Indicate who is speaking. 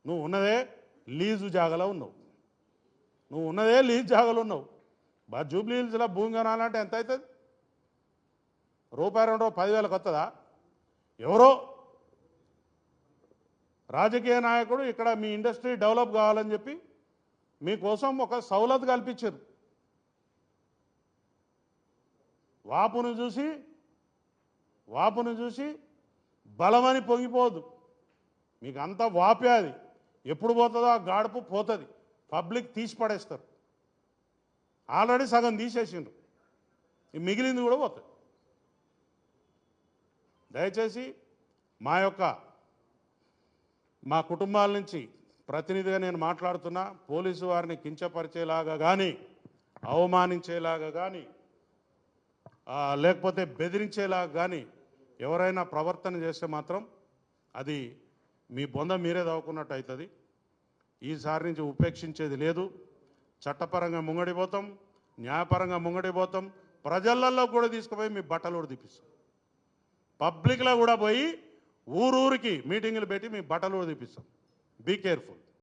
Speaker 1: నువ్వు ఉన్నదే లీజు జాగలో ఉన్నావు, నువ్వు ఉన్నదే లీజ్ జాగలో ఉన్నావు. జూబ్లీ హిల్స్లో భూమి కొనాలంటే ఎంత అవుతుంది? రూపాయి 10,000 వస్తుందా? ఎవరో రాజకీయ నాయకుడు ఇక్కడ మీ ఇండస్ట్రీ డెవలప్ కావాలని చెప్పి మీకోసం ఒక సౌలత్ కల్పించారు. వాపును చూసి బలమని పొంగిపోదు. మీకు అంత వాపే, అది ఎప్పుడు పోతుందో ఆ గాడుపు పోతుంది, పబ్లిక్ తీసి పడేస్తారు. ఆల్రెడీ సగం తీసేసిండ్రు, మిగిలింది కూడా పోతుంది. దయచేసి మా కుటుంబాల నుంచి ప్రతినిధిగా నేను మాట్లాడుతున్నా. పోలీసు వారిని కించపరిచేలాగా కానీ, అవమానించేలాగా కానీ, లేకపోతే బెదిరించేలాగా కానీ ఎవరైనా ప్రవర్తన చేస్తే మాత్రం అది మీ బొంద మీరే దవ్వుకున్నట్టు అవుతుంది. ఈసారి నుంచి ఉపేక్షించేది లేదు. చట్టపరంగా ముంగడిపోతాం, న్యాయపరంగా ముంగడిపోతాం. ప్రజలలో కూడా తీసుకుపోయి మీ బట్టలు కూడా తీపిస్తాం. పబ్లిక్లో కూడా పోయి ఊరూరికి మీటింగులు పెట్టి మీ బట్టలు కూడా తీపిస్తాం. Be careful.